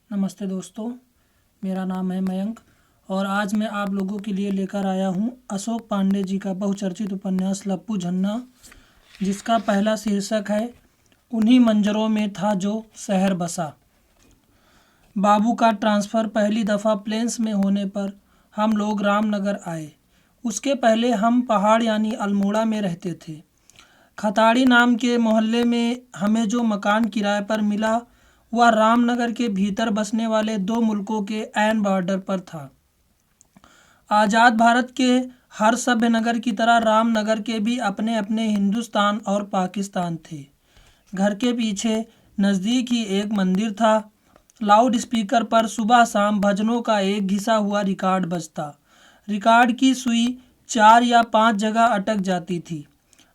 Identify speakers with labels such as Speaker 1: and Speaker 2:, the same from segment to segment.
Speaker 1: नमस्ते दोस्तों, मेरा नाम है मयंक और आज मैं आप लोगों के लिए लेकर आया हूँ अशोक पांडे जी का बहुचर्चित उपन्यास लप्पू झन्ना, जिसका पहला शीर्षक है उन्हीं मंजरों में था जो शहर बसा। बाबू का ट्रांसफ़र पहली दफ़ा प्लेन्स में होने पर हम लोग रामनगर आए। उसके पहले हम पहाड़ यानी अल्मोड़ा में रहते थे। खताड़ी नाम के मोहल्ले में हमें जो मकान किराए पर मिला वह रामनगर के भीतर बसने वाले दो मुल्कों के ऐन बॉर्डर पर था। आज़ाद भारत के हर सभ्य नगर की तरह रामनगर के भी अपने अपने हिंदुस्तान और पाकिस्तान थे। घर के पीछे नज़दीक ही एक मंदिर था। लाउड स्पीकर पर सुबह शाम भजनों का एक घिसा हुआ रिकॉर्ड बजता। रिकॉर्ड की सुई 4 या 5 जगह अटक जाती थी।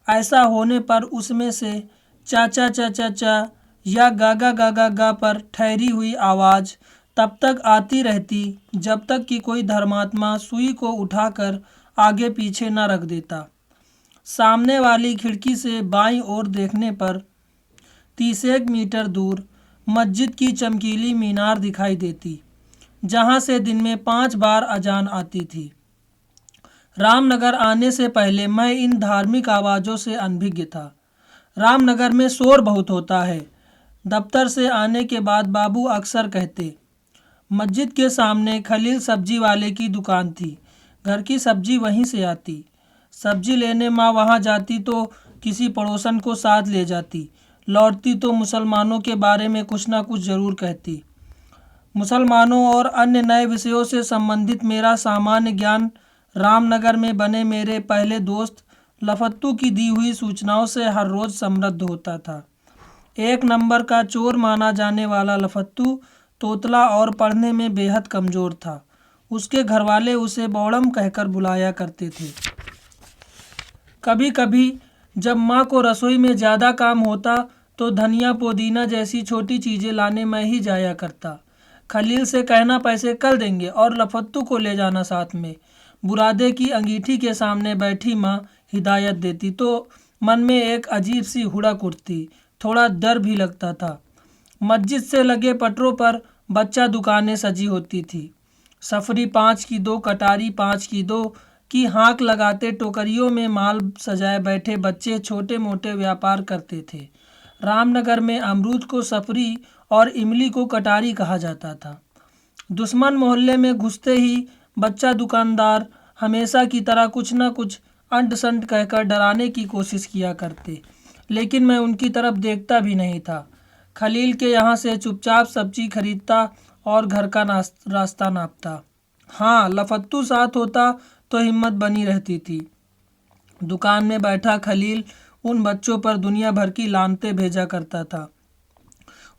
Speaker 1: ऐसा होने पर उसमें से चा चा चा चा चा या गा गा गा गा गा पर ठहरी हुई आवाज़ तब तक आती रहती जब तक कि कोई धर्मात्मा सुई को उठाकर आगे पीछे न रख देता। सामने वाली खिड़की से बाईं ओर देखने पर 30 मीटर दूर मस्जिद की चमकीली मीनार दिखाई देती, जहां से दिन में 5 बार अजान आती थी। रामनगर आने से पहले मैं इन धार्मिक आवाज़ों से अनभिज्ञ था। रामनगर में शोर बहुत होता है, दफ्तर से आने के बाद बाबू अक्सर कहते। मस्जिद के सामने खलील सब्जी वाले की दुकान थी। घर की सब्जी वहीं से आती। सब्जी लेने माँ वहाँ जाती तो किसी पड़ोसन को साथ ले जाती। लौटती तो मुसलमानों के बारे में कुछ ना कुछ ज़रूर कहती। मुसलमानों और अन्य नए विषयों से संबंधित मेरा सामान्य ज्ञान रामनगर में बने मेरे पहले दोस्त लफत्तू की दी हुई सूचनाओं से हर रोज़ समृद्ध होता था। एक नंबर का चोर माना जाने वाला लफत्तू तोतला और पढ़ने में बेहद कमज़ोर था। उसके घरवाले उसे बौड़म कहकर बुलाया करते थे। कभी कभी जब माँ को रसोई में ज़्यादा काम होता तो धनिया पुदीना जैसी छोटी चीज़ें लाने मैं ही जाया करता। खलील से कहना पैसे कल देंगे और लफत्तू को ले जाना साथ में। बुरादे की अंगीठी के सामने बैठी माँ हिदायत देती तो मन में एक अजीब सी हुड़क उठती, थोड़ा डर भी लगता था। मस्जिद से लगे पटरों पर बच्चा दुकानें सजी होती थी। सफरी 5 की 2, कटारी 5 की 2 की हाँक लगाते टोकरियों में माल सजाए बैठे बच्चे छोटे मोटे व्यापार करते थे। रामनगर में अमरूद को सफरी और इमली को कटारी कहा जाता था। दुश्मन मोहल्ले में घुसते ही बच्चा दुकानदार हमेशा की तरह कुछ न कुछ अंट संट कहकर डराने की कोशिश किया करते, लेकिन मैं उनकी तरफ देखता भी नहीं था। खलील के यहाँ से चुपचाप सब्जी खरीदता और घर का रास्ता नापता। हाँ, लफत्तू साथ होता तो हिम्मत बनी रहती थी। दुकान में बैठा खलील उन बच्चों पर दुनिया भर की लानतें भेजा करता था।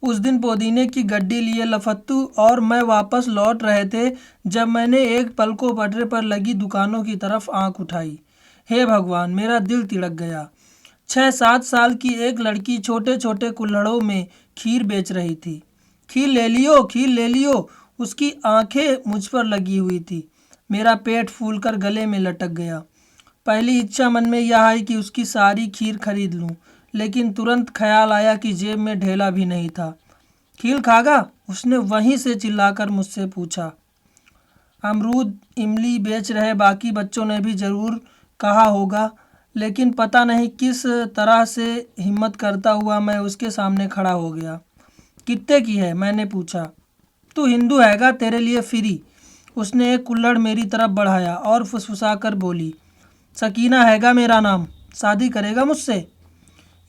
Speaker 1: उस दिन पुदीने की गड्डी लिए लफत्तू और मैं वापस लौट रहे थे जब मैंने एक पल को पटरे पर लगी दुकानों की तरफ आंख उठाई। हे भगवान, मेरा दिल तिड़क गया। 6-7 साल की एक लड़की छोटे छोटे कुल्हड़ों में खीर बेच रही थी। खीर ले लियो, खीर ले लियो। उसकी आंखें मुझ पर लगी हुई थी। मेरा पेट फूलकर गले में लटक गया। पहली इच्छा मन में यह आई कि उसकी सारी खीर खरीद लूं, लेकिन तुरंत ख्याल आया कि जेब में ढेला भी नहीं था। खीर खागा? उसने वहीं से चिल्लाकर मुझसे पूछा। अमरूद इमली बेच रहे बाकी बच्चों ने भी ज़रूर कहा होगा, लेकिन पता नहीं किस तरह से हिम्मत करता हुआ मैं उसके सामने खड़ा हो गया। कितने की है? मैंने पूछा। तू हिंदू हैगा, तेरे लिए फ्री। उसने एक कुल्हड़ मेरी तरफ बढ़ाया और फुसफुसाकर बोली, सकीना हैगा मेरा नाम। शादी करेगा मुझसे?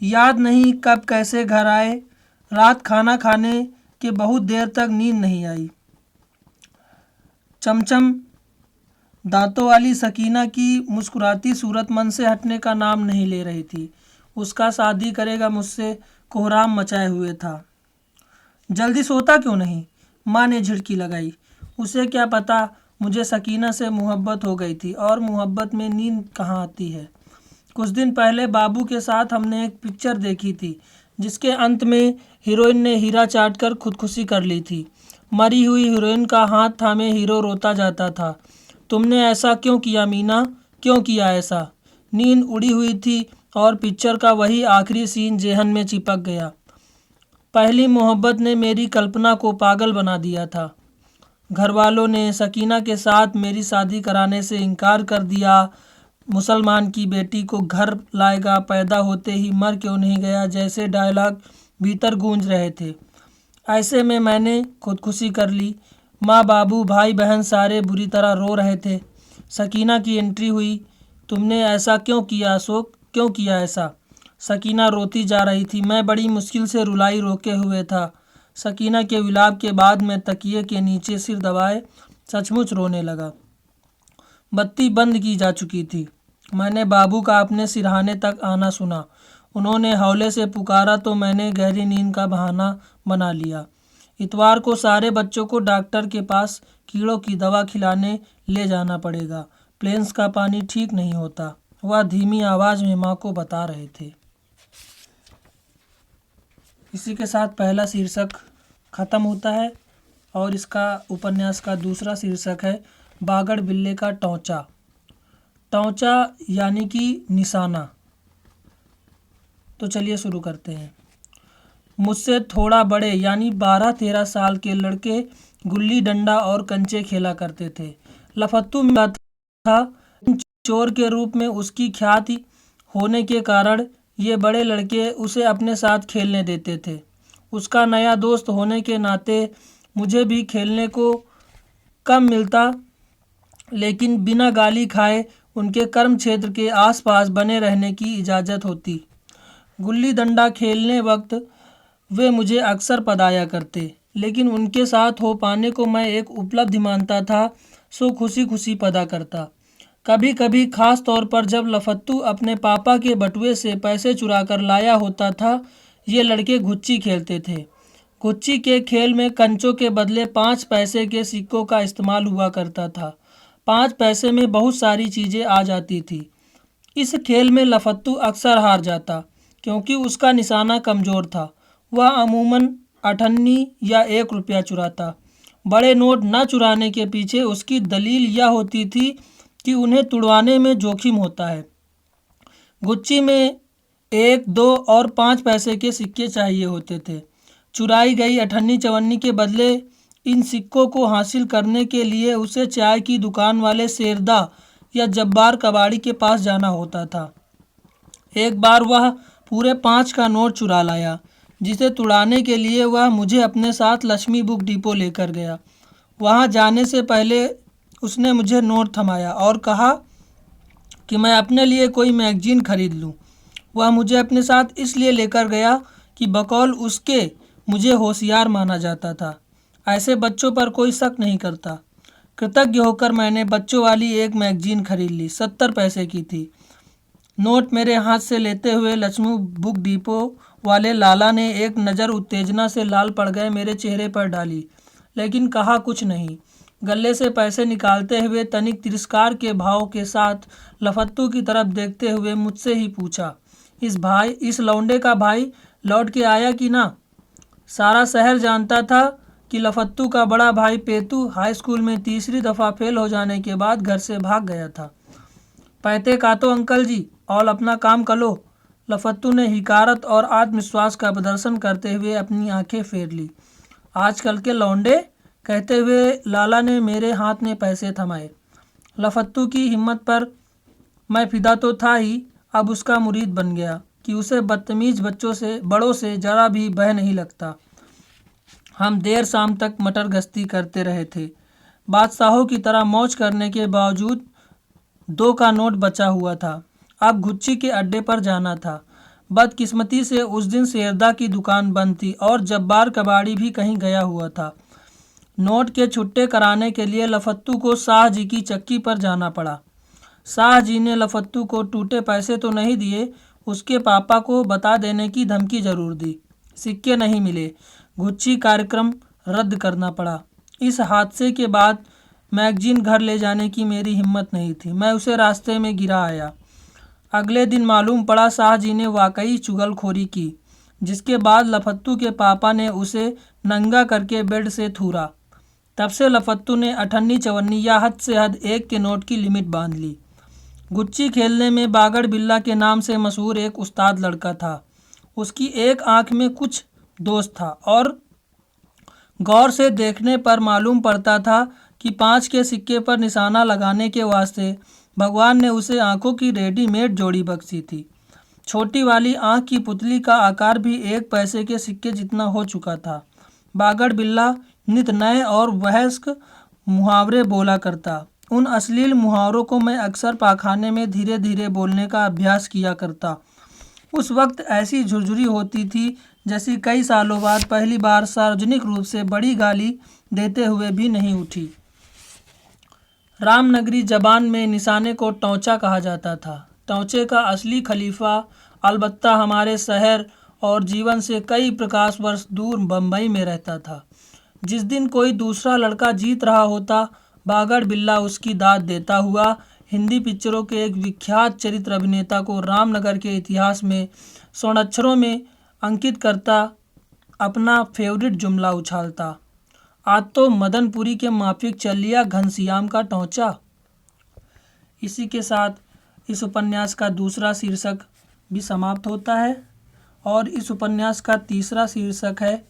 Speaker 1: याद नहीं कब कैसे घर आए। रात खाना खाने के बहुत देर तक नींद नहीं आई। चमचम दांतों वाली सकीना की मुस्कुराती सूरत मन से हटने का नाम नहीं ले रही थी। उसका शादी करेगा मुझसे कोहराम मचाए हुए था। जल्दी सोता क्यों नहीं? माँ ने झिड़की लगाई। उसे क्या पता मुझे सकीना से मोहब्बत हो गई थी और मोहब्बत में नींद कहाँ आती है। कुछ दिन पहले बाबू के साथ हमने एक पिक्चर देखी थी जिसके अंत में हीरोइन ने हीरा चाटकर खुदकुशी कर ली थी। मरी हुई हीरोइन का हाथ थामे हीरो रोता जाता था। तुमने ऐसा क्यों किया मीना? क्यों किया ऐसा? नींद उड़ी हुई थी और पिक्चर का वही आखिरी सीन जेहन में चिपक गया। पहली मोहब्बत ने मेरी कल्पना को पागल बना दिया था। घर वालों ने सकीना के साथ मेरी शादी कराने से इनकार कर दिया। मुसलमान की बेटी को घर लाएगा, पैदा होते ही मर क्यों नहीं गया जैसे डायलॉग भीतर गूंज रहे थे। ऐसे में मैंने खुदकुशी कर ली। माँ, बाबू, भाई बहन सारे बुरी तरह रो रहे थे। सकीना की एंट्री हुई। तुमने ऐसा क्यों किया अशोक, क्यों किया ऐसा? सकीना रोती जा रही थी। मैं बड़ी मुश्किल से रुलाई रोके हुए था। सकीना के विलाप के बाद मैं तकिए के नीचे सिर दबाए सचमुच रोने लगा। बत्ती बंद की जा चुकी थी। मैंने बाबू का अपने सिरहाने तक आना सुना। उन्होंने हौले से पुकारा तो मैंने गहरी नींद का बहाना बना लिया। इतवार को सारे बच्चों को डॉक्टर के पास कीड़ों की दवा खिलाने ले जाना पड़ेगा। प्लेन्स का पानी ठीक नहीं होता, वह धीमी आवाज़ में माँ को बता रहे थे। इसी के साथ पहला शीर्षक ख़त्म होता है और इसका उपन्यास का दूसरा शीर्षक है बागड़ बिल्ले का टौंचा। टौंचा यानी कि निशाना। तो चलिए शुरू करते हैं। मुझसे थोड़ा बड़े यानी 12-13 साल के लड़के गुल्ली डंडा और कंचे खेला करते थे। लफत्तू में था। चोर के रूप में उसकी ख्याति होने के कारण ये बड़े लड़के उसे अपने साथ खेलने देते थे। उसका नया दोस्त होने के नाते मुझे भी खेलने को कम मिलता, लेकिन बिना गाली खाए उनके कर्म क्षेत्र के आसपास बने रहने की इजाज़त होती। गुल्ली डंडा खेलने वक्त वे मुझे अक्सर पदाया करते, लेकिन उनके साथ हो पाने को मैं एक उपलब्धि मानता था, सो खुशी खुशी पदा करता। कभी कभी खास तौर पर जब लफत्तू अपने पापा के बटुए से पैसे चुरा कर लाया होता था, ये लड़के गुच्ची खेलते थे। गुच्ची के खेल में कंचों के बदले 5 पैसे के सिक्कों का इस्तेमाल हुआ करता था। 5 पैसे में बहुत सारी चीज़ें आ जाती थी। इस खेल में लफत्तू अक्सर हार जाता क्योंकि उसका निशाना कमज़ोर था। वह अमूमन 8 या 1 रुपया चुराता। बड़े नोट न चुराने के पीछे उसकी दलील यह होती थी कि उन्हें तुड़वाने में जोखिम होता है। गुच्ची में 1, 2 और 5 पैसे के सिक्के चाहिए होते थे। चुराई गई 8-54 के बदले इन सिक्कों को हासिल करने के लिए उसे चाय की दुकान वाले शेरदा या जब्बार कबाड़ी के पास जाना होता था। एक बार वह पूरे 5 का नोट चुरा लाया, जिसे तुड़ाने के लिए वह मुझे अपने साथ लक्ष्मी बुक डिपो लेकर गया। वहां जाने से पहले उसने मुझे नोट थमाया और कहा कि मैं अपने लिए कोई मैगजीन खरीद लूं। वह मुझे अपने साथ इसलिए लेकर गया कि बकौल उसके मुझे होशियार माना जाता था। ऐसे बच्चों पर कोई शक नहीं करता। कृतज्ञ होकर मैंने बच्चों वाली एक मैगजीन खरीद ली। 70 पैसे की थी। नोट मेरे हाथ से लेते हुए लक्ष्मी बुक डिपो वाले लाला ने एक नज़र उत्तेजना से लाल पड़ गए मेरे चेहरे पर डाली, लेकिन कहा कुछ नहीं। गले से पैसे निकालते हुए तनिक तिरस्कार के भाव के साथ लफत्तू की तरफ देखते हुए मुझसे ही पूछा, इस लौंडे का भाई लौट के आया कि ना? सारा शहर जानता था कि लफत्तू का बड़ा भाई पेतू हाई स्कूल में तीसरी दफ़ा फेल हो जाने के बाद घर से भाग गया था। पैते कातो अंकल जी और अपना काम करो। लफत्तू ने हिकारत और आत्मविश्वास का प्रदर्शन करते हुए अपनी आंखें फेर ली। आजकल के लौंडे, कहते हुए लाला ने मेरे हाथ में पैसे थमाए। लफत्तू की हिम्मत पर मैं फिदा तो था ही, अब उसका मुरीद बन गया कि उसे बदतमीज बड़ों से जरा भी भय नहीं लगता। हम देर शाम तक मटर गश्ती करते रहे थे। बादशाहों की तरह मौज करने के बावजूद 2 का नोट बचा हुआ था। अब गुच्ची के अड्डे पर जाना था। बदकिस्मती से उस दिन शेरदा की दुकान बंद थी और जब्बार कबाड़ी भी कहीं गया हुआ था। नोट के छुट्टे कराने के लिए लफत्तू को शाह जी की चक्की पर जाना पड़ा। शाह जी ने लफत्तू को टूटे पैसे तो नहीं दिए, उसके पापा को बता देने की धमकी जरूर दी। सिक्के नहीं मिले। गुच्ची कार्यक्रम रद्द करना पड़ा। इस हादसे के बाद मैगजीन घर ले जाने की मेरी हिम्मत नहीं थी। मैं उसे रास्ते में गिरा आया। अगले दिन मालूम पड़ा शाह जी ने वाकई चुगलखोरी की, जिसके बाद लफत्तू के पापा ने उसे नंगा करके बेड से थूरा। तब से लफत्तू ने 58-54 या हद से हद 1 के नोट की लिमिट बांध ली। गुच्ची खेलने में बागड़ बिल्ला के नाम से मशहूर एक उस्ताद लड़का था। उसकी एक आंख में कुछ दोस्त था और गौर से देखने पर मालूम पड़ता था कि 5 के सिक्के पर निशाना लगाने के वास्ते भगवान ने उसे आंखों की रेडीमेड जोड़ी बख्शी थी। छोटी वाली आंख की पुतली का आकार भी 1 पैसे के सिक्के जितना हो चुका था। बागड़ बिल्ला नित नए और वयस्क मुहावरे बोला करता। उन अश्लील मुहावरों को मैं अक्सर पाखाने में धीरे धीरे बोलने का अभ्यास किया करता। उस वक्त ऐसी झुरझुरी होती थी जैसी कई सालों बाद पहली बार सार्वजनिक रूप से बड़ी गाली देते हुए भी नहीं उठी। रामनगरी जबान में निशाने को टौचा कहा जाता था। टौचे का असली खलीफा अलबत्ता हमारे शहर और जीवन से कई प्रकाश वर्ष दूर बम्बई में रहता था। जिस दिन कोई दूसरा लड़का जीत रहा होता, बागड़ बिल्ला उसकी दाद देता हुआ हिंदी पिक्चरों के एक विख्यात चरित्र अभिनेता को रामनगर के इतिहास में स्वर्णाक्षरों में अंकित करता अपना फेवरेट जुमला उछालता, आज तो मदनपुरी के माफिक चल लिया घनश्याम का टौचा। इसी के साथ इस उपन्यास का दूसरा शीर्षक भी समाप्त होता है और इस उपन्यास का तीसरा शीर्षक है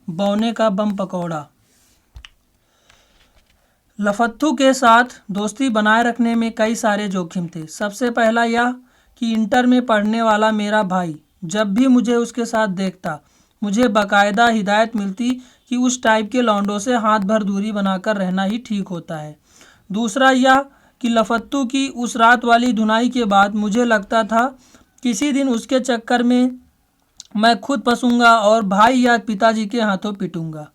Speaker 1: बौने का बम पकौड़ा। लफत्तू के साथ दोस्ती बनाए रखने में कई सारे जोखिम थे। सबसे पहला यह कि इंटर में पढ़ने वाला मेरा भाई जब भी मुझे उसके साथ देखता, मुझे बाकायदा हिदायत मिलती कि उस टाइप के लौंडों से हाथ भर दूरी बनाकर रहना ही ठीक होता है। दूसरा यह कि लफत्तू की उस रात वाली धुनाई के बाद मुझे लगता था किसी दिन उसके चक्कर में मैं खुद फंसूंगा और भाई या पिताजी के हाथों पिटूंगा।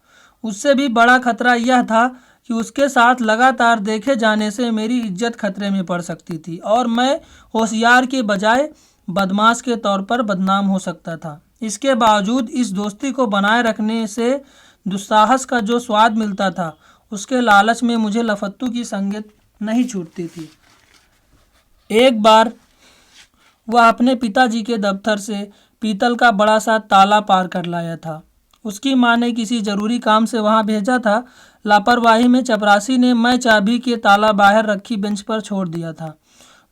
Speaker 1: उससे भी बड़ा खतरा यह था कि उसके साथ लगातार देखे जाने से मेरी इज्जत खतरे में पड़ सकती थी और मैं होशियार के बजाय बदमाश के तौर पर बदनाम हो सकता था। इसके बावजूद इस दोस्ती को बनाए रखने से दुस्साहस का जो स्वाद मिलता था, उसके लालच में मुझे लफत्तू की संगत नहीं छूटती थी। एक बार वह अपने पिताजी के दफ्तर से पीतल का बड़ा सा ताला पार कर लाया था। उसकी मां ने किसी जरूरी काम से वहां भेजा था। लापरवाही में चपरासी ने मैं चाबी के ताला बाहर रखी बेंच पर छोड़ दिया था।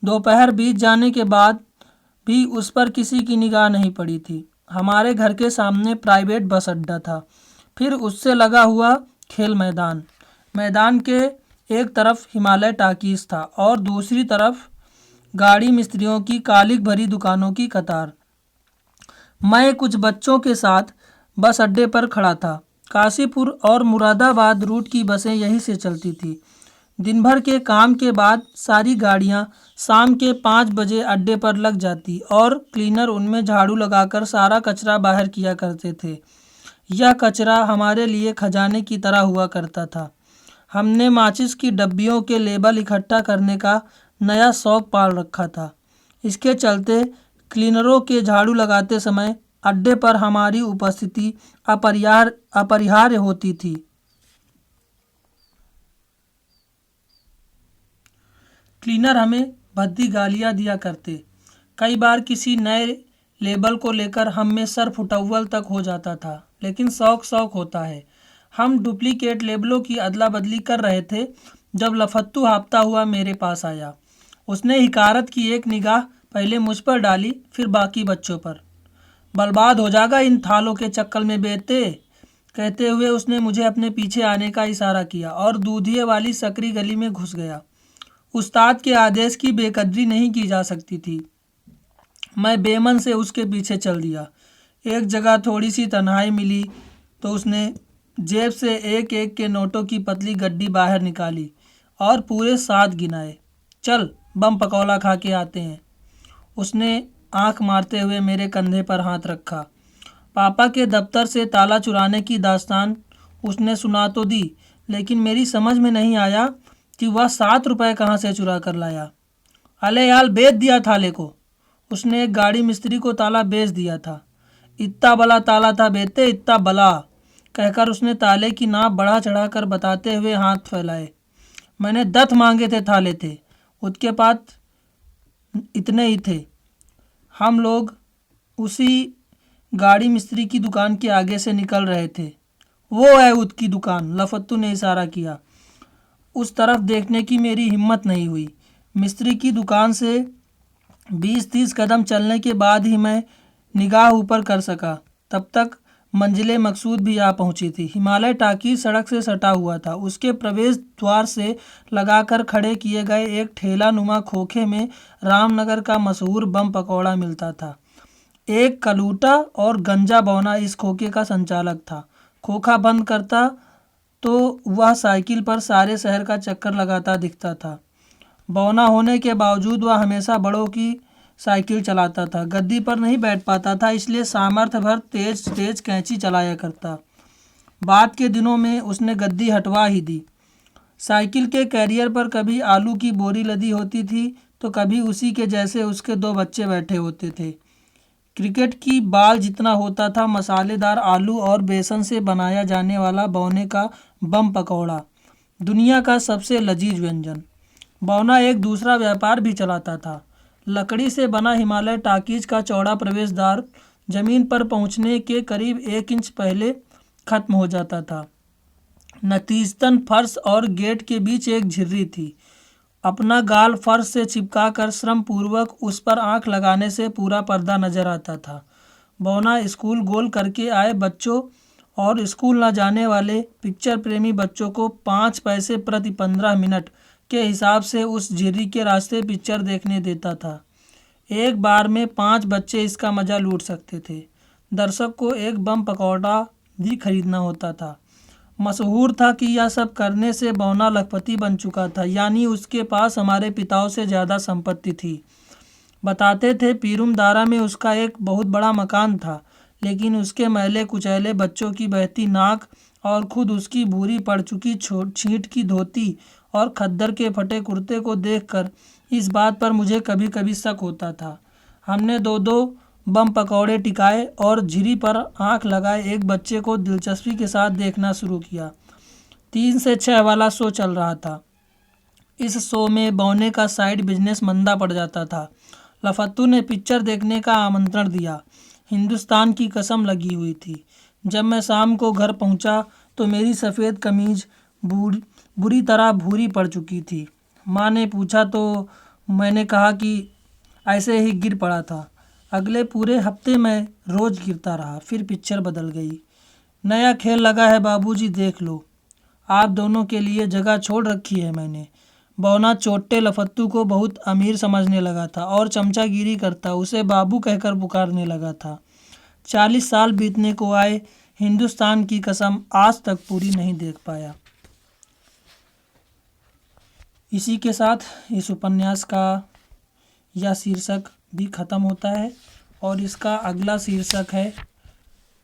Speaker 1: दोपहर बीत जाने के बाद भी उस पर किसी की निगाह नहीं पड़ी थी। हमारे घर के सामने प्राइवेट बस अड्डा था, फिर उससे लगा हुआ खेल मैदान। मैदान के एक तरफ हिमालय टाकीज था और दूसरी तरफ गाड़ी मिस्त्रियों की कालिक भरी दुकानों की कतार। मैं कुछ बच्चों के साथ बस अड्डे पर खड़ा था। काशीपुर और मुरादाबाद रूट की बसें यहीं से चलती थी। दिन भर के काम के बाद सारी गाड़ियां शाम के 5 बजे अड्डे पर लग जाती और क्लीनर उनमें झाड़ू लगाकर सारा कचरा बाहर किया करते थे। यह कचरा हमारे लिए खजाने की तरह हुआ करता था। हमने माचिस की डब्बियों के लेबल इकट्ठा करने का नया शौक पाल रखा था। इसके चलते क्लीनरों के झाड़ू लगाते समय अड्डे पर हमारी उपस्थिति अपरिहार्य होती थी। क्लीनर हमें भद्दी गालियां दिया करते। कई बार किसी नए लेबल को लेकर हम में सर फुटअव्वल तक हो जाता था, लेकिन शौक शौक होता है। हम डुप्लीकेट लेबलों की अदला बदली कर रहे थे जब लफत्तू हाँफता हुआ मेरे पास आया। उसने हिकारत की एक निगाह पहले मुझ पर डाली, फिर बाकी बच्चों पर। बर्बाद हो जाएगा इन थालों के चक्कर में बेटे, कहते हुए उसने मुझे अपने पीछे आने का इशारा किया और दूधिये वाली सकरी गली में घुस गया। उस्ताद के आदेश की बेकदरी नहीं की जा सकती थी। मैं बेमन से उसके पीछे चल दिया। एक जगह थोड़ी सी तन्हाई मिली तो उसने जेब से एक एक के नोटों की पतली गड्डी बाहर निकाली और पूरे 7 गिनाए। चल बम पकौड़ा खा के आते हैं। उसने आंख मारते हुए मेरे कंधे पर हाथ रखा। पापा के दफ्तर से ताला चुराने की दास्तान उसने सुना तो दी, लेकिन मेरी समझ में नहीं आया कि वह 7 रुपए कहाँ से चुरा कर लाया। अले यार बेच दिया थाले को। उसने एक गाड़ी मिस्त्री को ताला बेच दिया था। इतना बड़ा ताला था बेटे, इतना बड़ा, कहकर उसने ताले की नाप बढ़ा चढ़ा कर बताते हुए हाथ फैलाए। मैंने 10 मांगे थे थाले थे, उसके पास इतने ही थे। हम लोग उसी गाड़ी मिस्त्री की दुकान के आगे से निकल रहे थे। वो है उसकी दुकान, लफत्तू ने इशारा किया। उस तरफ देखने की मेरी हिम्मत नहीं हुई। मिस्त्री की दुकान से 20-30 कदम चलने के बाद ही मैं निगाह ऊपर कर सका। तब तक मंजिले मकसूद भी आ पहुंची थी। हिमालय टाकीज सड़क से सटा हुआ था। उसके प्रवेश द्वार से लगाकर खड़े किए गए एक ठेला नुमा खोखे में रामनगर का मशहूर बम पकौड़ा मिलता था। एक कलूटा और गंजा बौना इस खोखे का संचालक था। खोखा बंद करता तो वह साइकिल पर सारे शहर का चक्कर लगाता दिखता था। बौना होने के बावजूद वह हमेशा बड़ों की साइकिल चलाता था। गद्दी पर नहीं बैठ पाता था, इसलिए सामर्थ्य भर तेज तेज कैंची चलाया करता। बाद के दिनों में उसने गद्दी हटवा ही दी। साइकिल के कैरियर पर कभी आलू की बोरी लदी होती थी तो कभी उसी के जैसे उसके 2 बच्चे बैठे होते थे। क्रिकेट की बाल जितना होता था मसालेदार आलू और बेसन से बनाया जाने वाला बौने का बम पकौड़ा, दुनिया का सबसे लजीज व्यंजन। बौना एक दूसरा व्यापार भी चलाता था। लकड़ी से बना हिमालय टाकीज का चौड़ा प्रवेश द्वार जमीन पर पहुंचने के करीब 1 इंच पहले खत्म हो जाता था। नतीजतन फर्श और गेट के बीच एक झिर्री थी। अपना गाल फर्श से चिपका कर श्रम पूर्वक उस पर आंख लगाने से पूरा पर्दा नजर आता था। बौना स्कूल गोल करके आए बच्चों और स्कूल न जाने वाले पिक्चर प्रेमी बच्चों को 5 पैसे प्रति 15 मिनट के हिसाब से उस झिर्री के रास्ते पिक्चर देखने देता था। एक बार में 5 बच्चे इसका मजा लूट सकते थे। दर्शक को एक बम पकौड़ा भी खरीदना होता था। मशहूर था कि यह सब करने से बौना लखपति बन चुका था, यानी उसके पास हमारे पिताओं से ज़्यादा संपत्ति थी। बताते थे पीरुमदारा में उसका एक बहुत बड़ा मकान था, लेकिन उसके मैले कुचैले बच्चों की बहती नाक और खुद उसकी भूरी पड़ चुकी छींट की धोती और खद्दर के फटे कुर्ते को देखकर इस बात पर मुझे कभी कभी शक होता था। हमने 2-2 बम पकौड़े टिकाए और झिरी पर आंख लगाए एक बच्चे को दिलचस्पी के साथ देखना शुरू किया। 3 से 6 वाला शो चल रहा था। इस शो में बौने का साइड बिजनेस मंदा पड़ जाता था। लफत्तू ने पिक्चर देखने का आमंत्रण दिया। हिंदुस्तान की कसम लगी हुई थी। जब मैं शाम को घर पहुंचा तो मेरी सफ़ेद कमीज बुरी तरह भूरी पड़ चुकी थी। माँ ने पूछा तो मैंने कहा कि ऐसे ही गिर पड़ा था। अगले पूरे हफ्ते मैं रोज़ गिरता रहा। फिर पिक्चर बदल गई। नया खेल लगा है बाबूजी, देख लो। आप दोनों के लिए जगह छोड़ रखी है मैंने। बौना चोट्टे लफत्तू को बहुत अमीर समझने लगा था और चमचागिरी करता उसे बाबू कहकर पुकारने लगा था। 40 साल बीतने को आए, हिंदुस्तान की कसम आज तक पूरी नहीं देख पाया। इसी के साथ इस उपन्यास का यह शीर्षक भी ख़त्म होता है और इसका अगला शीर्षक है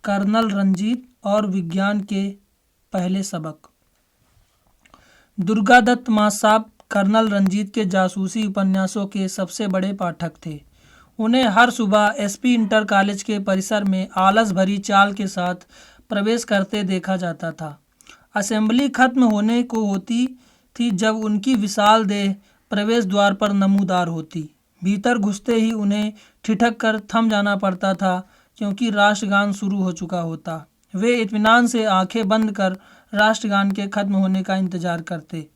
Speaker 1: कर्नल रंजीत और विज्ञान के पहले सबक। दुर्गादत्त माँ साहब कर्नल रंजीत के जासूसी उपन्यासों के सबसे बड़े पाठक थे। उन्हें हर सुबह एसपी इंटर कॉलेज के परिसर में आलस भरी चाल के साथ प्रवेश करते देखा जाता था। असेंबली खत्म होने को होती थी जब उनकी विशाल देह प्रवेश द्वार पर नमूदार होती। भीतर घुसते ही उन्हें ठिठक कर थम जाना पड़ता था, क्योंकि राष्ट्रगान शुरू हो चुका होता। वे इत्मीनान से आंखें बंद कर राष्ट्रगान के खत्म होने का इंतजार करते।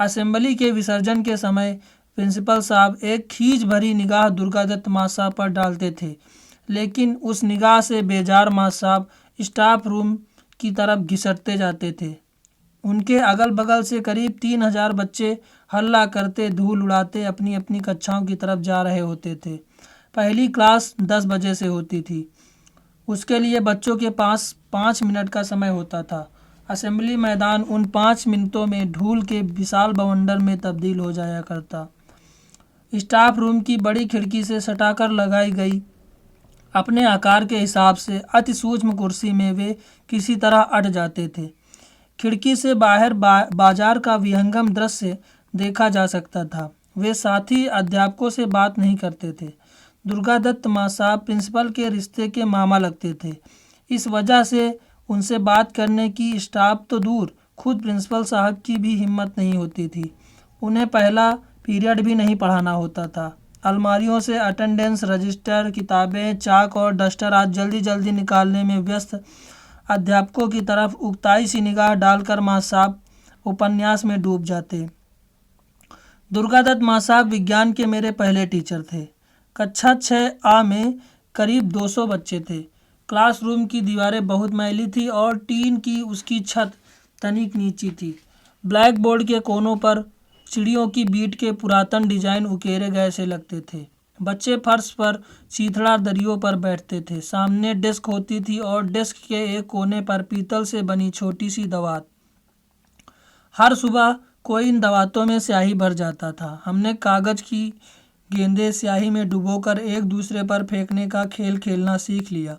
Speaker 1: असेंबली के विसर्जन के समय प्रिंसिपल साहब एक खींच भरी निगाह दुर्गादत्त माँ साहब पर डालते थे, लेकिन उस निगाह से बेजार माँ साहब स्टाफ रूम की तरफ घिसटते जाते थे। उनके अगल बगल से करीब 3000 बच्चे हल्ला करते, धूल उड़ाते अपनी अपनी कक्षाओं की तरफ जा रहे होते थे। पहली क्लास 10 बजे से होती थी। उसके लिए बच्चों के पास 5 मिनट का समय होता था। असेंबली मैदान उन 5 मिनटों में धूल के विशाल बवंडर में तब्दील हो जाया करता। स्टाफ रूम की बड़ी खिड़की से सटाकर लगाई गई अपने आकार के हिसाब से अति सूक्ष्म कुर्सी में वे किसी तरह अट जाते थे। खिड़की से बाहर बाजार का विहंगम दृश्य देखा जा सकता था। वे साथी अध्यापकों से बात नहीं करते थे। दुर्गादत्त माँ साहब प्रिंसिपल के रिश्ते के मामा लगते थे। इस वजह से उनसे बात करने की स्टाफ तो दूर, खुद प्रिंसिपल साहब की भी हिम्मत नहीं होती थी। उन्हें पहला पीरियड भी नहीं पढ़ाना होता था। अलमारियों से अटेंडेंस रजिस्टर, किताबें, चाक और डस्टर आज जल्दी जल्दी निकालने में व्यस्त अध्यापकों की तरफ उकताई सी निगाह डालकर माँ साहब उपन्यास में डूब जाते। दुर्गादत्त माँ साहब विज्ञान के मेरे पहले टीचर थे। कक्षा 6A में करीब 200 बच्चे थे। क्लासरूम की दीवारें बहुत मैली थी और टीन की उसकी छत तनिक नीची थी। ब्लैक बोर्ड के कोनों पर चिड़ियों की बीट के पुरातन डिजाइन उकेरे गए से लगते थे। बच्चे फर्श पर चीथड़ा दरियों पर बैठते थे। सामने डेस्क होती थी और डेस्क के एक कोने पर पीतल से बनी छोटी सी दवात। हर सुबह कोई इन दवातों में स्याही भर जाता था। हमने कागज की गेंदें स्याही में डुबोकर एक दूसरे पर फेंकने का खेल खेलना सीख लिया।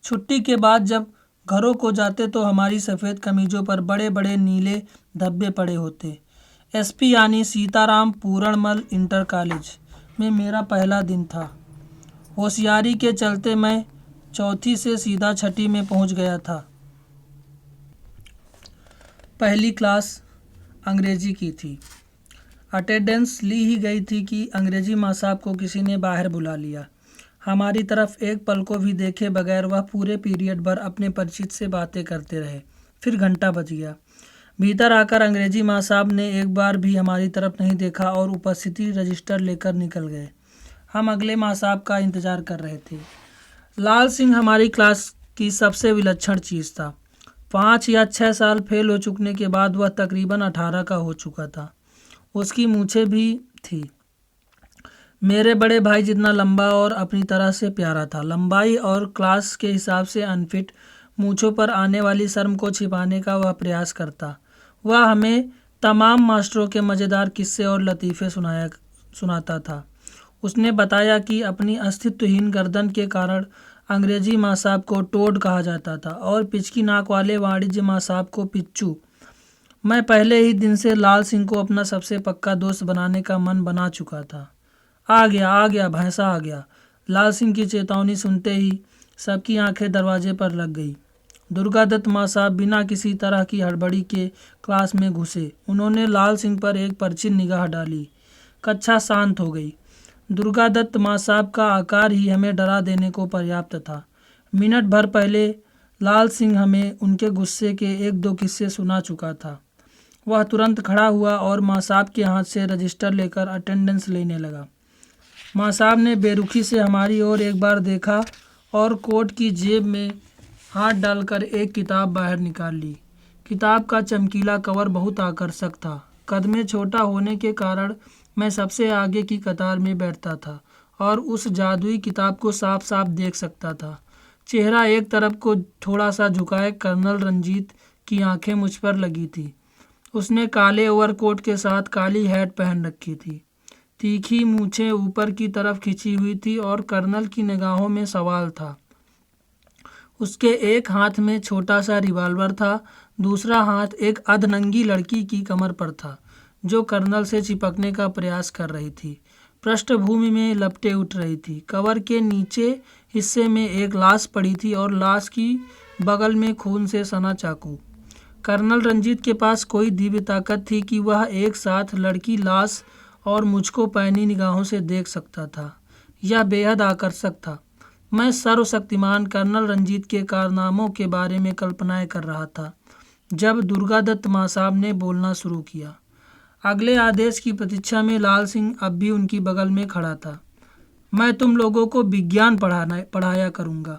Speaker 1: छुट्टी के बाद जब घरों को जाते तो हमारी सफ़ेद कमीजों पर बड़े बड़े नीले धब्बे पड़े होते। एसपी यानी सीताराम पूरणमल इंटर कॉलेज में मेरा पहला दिन था। होशियारी के चलते मैं चौथी से सीधा छठी में पहुंच गया था। पहली क्लास अंग्रेजी की थी। अटेंडेंस ली ही गई थी कि अंग्रेजी माँ साहब को किसी ने बाहर बुला लिया। हमारी तरफ एक पल को भी देखे बगैर वह पूरे पीरियड भर अपने परिचित से बातें करते रहे। फिर घंटा बज गया। भीतर आकर अंग्रेजी माँ साहब ने एक बार भी हमारी तरफ नहीं देखा और उपस्थिति रजिस्टर लेकर निकल गए। हम अगले माँ साहब का इंतज़ार कर रहे थे। लाल सिंह हमारी क्लास की सबसे विलक्षण चीज़ था। 5 या 6 साल फेल हो चुकने के बाद वह तकरीबन 18 का हो चुका था। उसकी मूछें भी थी। मेरे बड़े भाई जितना लंबा और अपनी तरह से प्यारा था। लंबाई और क्लास के हिसाब से अनफिट, मूछों पर आने वाली शर्म को छिपाने का वह प्रयास करता। वह हमें तमाम मास्टरों के मज़ेदार किस्से और लतीफ़े सुनाता था। उसने बताया कि अपनी अस्तित्वहीन गर्दन के कारण अंग्रेजी माँ साहब को टोड कहा जाता था और पिचकी नाक वाले वाणिज्य माँ साहब को पिच्चू। मैं पहले ही दिन से लाल सिंह को अपना सबसे पक्का दोस्त बनाने का मन बना चुका था। आ गया भैंसा आ गया। लाल सिंह की चेतावनी सुनते ही सबकी आंखें दरवाजे पर लग गई। दुर्गादत्त माँ साहब बिना किसी तरह की हड़बड़ी के क्लास में घुसे। उन्होंने लाल सिंह पर एक परछिन निगाह डाली। कक्षा शांत हो गई। दुर्गादत्त माँ साहब का आकार ही हमें डरा देने को पर्याप्त था। मिनट भर पहले लाल सिंह हमें उनके गुस्से के 1-2 किस्से सुना चुका था। वह तुरंत खड़ा हुआ और माँ साहब के हाथ से रजिस्टर लेकर अटेंडेंस लेने लगा। माँ साहब ने बेरुखी से हमारी ओर एक बार देखा और कोट की जेब में हाथ डालकर एक किताब बाहर निकाल ली। किताब का चमकीला कवर बहुत आकर्षक था। कद में छोटा होने के कारण मैं सबसे आगे की कतार में बैठता था और उस जादुई किताब को साफ साफ देख सकता था। चेहरा एक तरफ को थोड़ा सा झुकाए कर्नल रंजीत की आंखें मुझ पर लगी थी। उसने काले ओवरकोट के साथ काली हैट पहन रखी थी। तीखी मूछें ऊपर की तरफ खिंची हुई थी और कर्नल की निगाहों में सवाल था। उसके एक हाथ में छोटा सा रिवॉल्वर था। दूसरा हाथ एक अधनंगी लड़की की कमर पर था जो कर्नल से चिपकने का प्रयास कर रही थी। पृष्ठभूमि में लपटें उठ रही थी। कवर के नीचे हिस्से में एक लाश पड़ी थी और लाश की बगल में खून से सना चाकू। कर्नल रंजीत के पास कोई दिव्य ताकत थी कि वह एक साथ लड़की, लाश और मुझको पैनी निगाहों से देख सकता था। यह बेहद आकर्षक था। मैं सर्वशक्तिमान कर्नल रंजीत के कारनामों के बारे में कल्पनाएं कर रहा था जब दुर्गादत्त माँ साहब ने बोलना शुरू किया। अगले आदेश की प्रतीक्षा में लाल सिंह अब भी उनकी बगल में खड़ा था। मैं तुम लोगों को विज्ञान पढ़ाया करूँगा।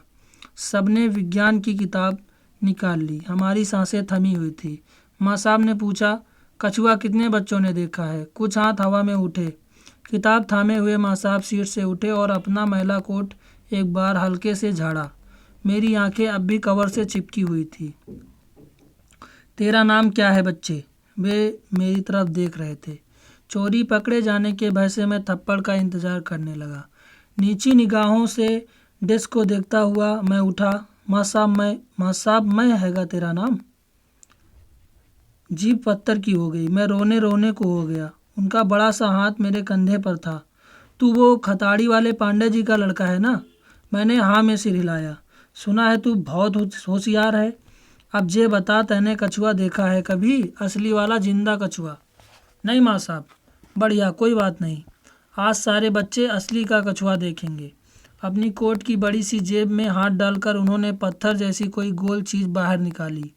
Speaker 1: सबने विज्ञान की किताब निकाल ली। हमारी सांसें थमी हुई थी। माँ साहब ने पूछा, कछुआ कितने बच्चों ने देखा है? कुछ हाथ हवा में उठे। किताब थामे हुए माँ साहब सीट से उठे और अपना मैला कोट एक बार हल्के से झाड़ा। मेरी आंखें अब भी कवर से चिपकी हुई थी। तेरा नाम क्या है बच्चे? वे मेरी तरफ देख रहे थे। चोरी पकड़े जाने के भय से मैं थप्पड़ का इंतजार करने लगा। नीची निगाहों से डेस्क को देखता हुआ मैं उठा। माँ साहब मैं हैगा तेरा नाम? जीभ पत्थर की हो गई। मैं रोने को हो गया। उनका बड़ा सा हाथ मेरे कंधे पर था। तू वो खताड़ी वाले पांडे जी का लड़का है ना? मैंने हाँ में सिर हिलाया। सुना है तू बहुत होशियार है। अब जे बता, तैने कछुआ देखा है कभी? असली वाला जिंदा कछुआ? नहीं माँ साहब। बढ़िया, कोई बात नहीं। आज सारे बच्चे असली का कछुआ देखेंगे। अपनी कोट की बड़ी सी जेब में हाथ डालकर उन्होंने पत्थर जैसी कोई गोल चीज़ बाहर निकाली।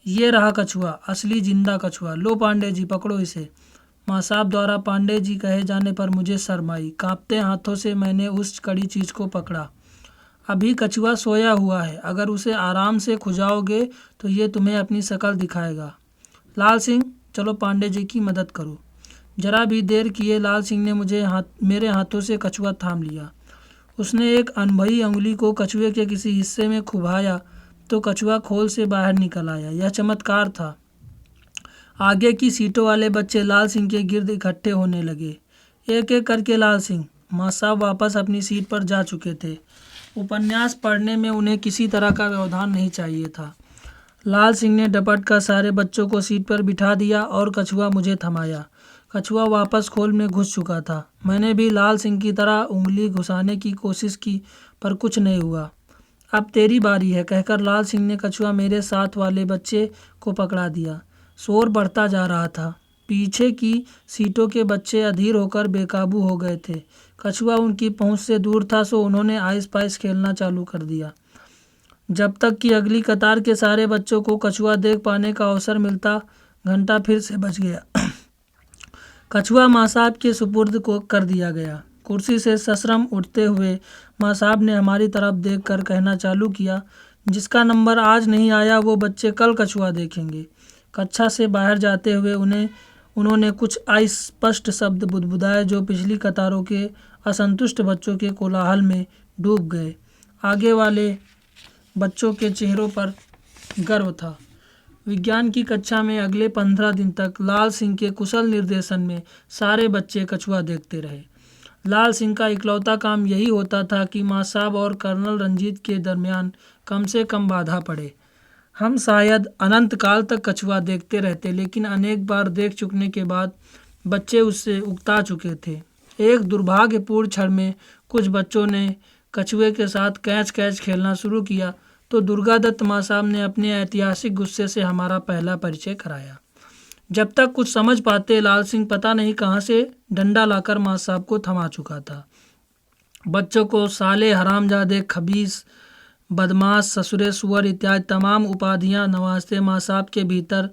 Speaker 1: ये रहा कछुआ, असली जिंदा कछुआ। लो पांडे जी, पकड़ो इसे। माँ साहब द्वारा पांडे जी कहे जाने पर मुझे शर्म आई। कांपते हाथों से मैंने उस कड़ी चीज़ को पकड़ा। अभी कछुआ सोया हुआ है, अगर उसे आराम से खुजाओगे तो ये तुम्हें अपनी शक्ल दिखाएगा। लाल सिंह, चलो पांडे जी की मदद करो। जरा भी देर किए लाल सिंह ने मेरे हाथों से कछुआ थाम लिया। उसने एक अनभई उंगली को कछुए के किसी हिस्से में खुभाया तो कछुआ खोल से बाहर निकल आया। यह चमत्कार था। आगे की सीटों वाले बच्चे लाल सिंह के गिर्द इकट्ठे होने लगे। एक एक करके लाल सिंह। माँ साहब वापस अपनी सीट पर जा चुके थे। उपन्यास पढ़ने में उन्हें किसी तरह का व्यवधान नहीं चाहिए था। लाल सिंह ने डपट कर सारे बच्चों को सीट पर बिठा दिया और कछुआ मुझे थमाया। कछुआ वापस खोल में घुस चुका था। मैंने भी लाल सिंह की तरह उंगली घुसाने की कोशिश की, पर कुछ नहीं हुआ। अब तेरी बारी है, कहकर लाल सिंह ने कछुआ मेरे साथ वाले बच्चे को पकड़ा दिया। शोर बढ़ता जा रहा था। पीछे की सीटों के बच्चे अधीर होकर बेकाबू हो गए थे। कछुआ उनकी पहुंच से दूर था, सो उन्होंने आइस पाइस खेलना चालू कर दिया, जब तक कि अगली कतार के सारे बच्चों को कछुआ देख पाने का अवसर मिलता। घंटा फिर से बज गया। कछुआ माँ साहब के सुपुर्द को कर दिया गया। कुर्सी से सश्रम उठते हुए माँ साहब ने हमारी तरफ देखकर कहना चालू किया, जिसका नंबर आज नहीं आया वो बच्चे कल कछुआ देखेंगे। कक्षा से बाहर जाते हुए उन्होंने कुछ अस्पष्ट शब्द बुदबुदाए जो पिछली कतारों के असंतुष्ट बच्चों के कोलाहल में डूब गए। आगे वाले बच्चों के चेहरों पर गर्व था। विज्ञान की कक्षा में अगले 15 दिन तक लाल सिंह के कुशल निर्देशन में सारे बच्चे कछुआ देखते रहे। लाल सिंह का इकलौता काम यही होता था कि माँ साहब और कर्नल रंजीत के दरमियान कम से कम बाधा पड़े। हम शायद अनंत काल तक कछुआ देखते रहते, लेकिन अनेक बार देख चुकने के बाद बच्चे उससे उकता चुके थे। एक दुर्भाग्यपूर्ण क्षण में कुछ बच्चों ने कछुए के साथ कैच कैच खेलना शुरू किया तो दुर्गादत्त माँ साहब ने अपने ऐतिहासिक गुस्से से हमारा पहला परिचय कराया। जब तक कुछ समझ पाते, लाल सिंह पता नहीं कहाँ से डंडा लाकर माँ साहब को थमा चुका था। बच्चों को साले, हरामजादे, खबीस, बदमाश, ससुरे, सुअर इत्यादि तमाम उपाधियां नवाजते माँ साहब के भीतर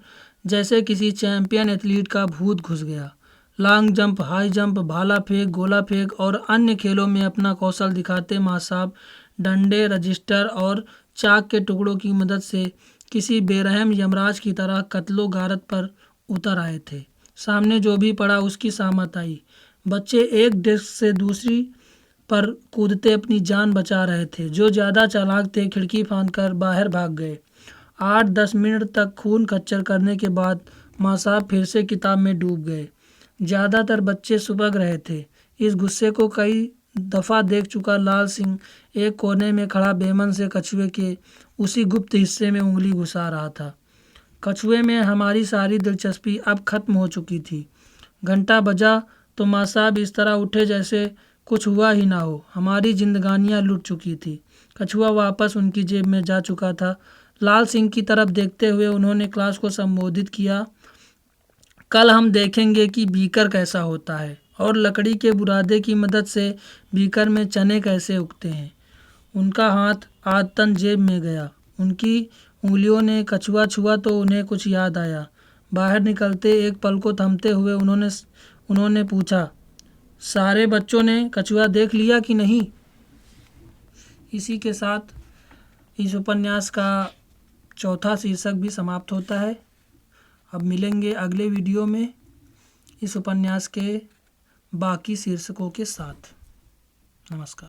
Speaker 1: जैसे किसी चैंपियन एथलीट का भूत घुस गया। लॉन्ग जंप, हाई जंप, भाला फेंक, गोला फेंक और अन्य खेलों में अपना कौशल दिखाते माँ साहब डंडे, रजिस्टर और चाक के टुकड़ों की मदद से किसी बेरहम यमराज की तरह कत्लो गारत पर उतर आए थे। सामने जो भी पड़ा उसकी सामत आई। बच्चे एक डेस्क से दूसरी पर कूदते अपनी जान बचा रहे थे। जो ज़्यादा चालाक थे खिड़की फांदकर बाहर भाग गए। 8-10 मिनट तक खून खच्चर करने के बाद माँ साहब फिर से किताब में डूब गए। ज़्यादातर बच्चे सुबह रहे थे। इस गुस्से को कई दफ़ा देख चुका लाल सिंह एक कोने में खड़ा बेमन से कछुए के उसी गुप्त हिस्से में उंगली घुसा रहा था। कछुए में हमारी सारी दिलचस्पी अब खत्म हो चुकी थी। घंटा बजा तो माँ साहब इस तरह उठे जैसे कुछ हुआ ही ना हो। हमारी जिंदगानियां लुट चुकी थी। कछुआ वापस उनकी जेब में जा चुका था। लाल सिंह की तरफ देखते हुए उन्होंने क्लास को संबोधित किया, कल हम देखेंगे कि बीकर कैसा होता है और लकड़ी के बुरादे की मदद से बीकर में चने कैसे उगते हैं। उनका हाथ आदतन जेब में गया। उनकी उंगलियों ने कछुआ छुआ तो उन्हें कुछ याद आया। बाहर निकलते एक पल को थमते हुए उन्होंने पूछा, सारे बच्चों ने कछुआ देख लिया कि नहीं? इसी के साथ इस उपन्यास का चौथा शीर्षक भी समाप्त होता है। अब मिलेंगे अगले वीडियो में इस उपन्यास के बाकी शीर्षकों के साथ। नमस्कार।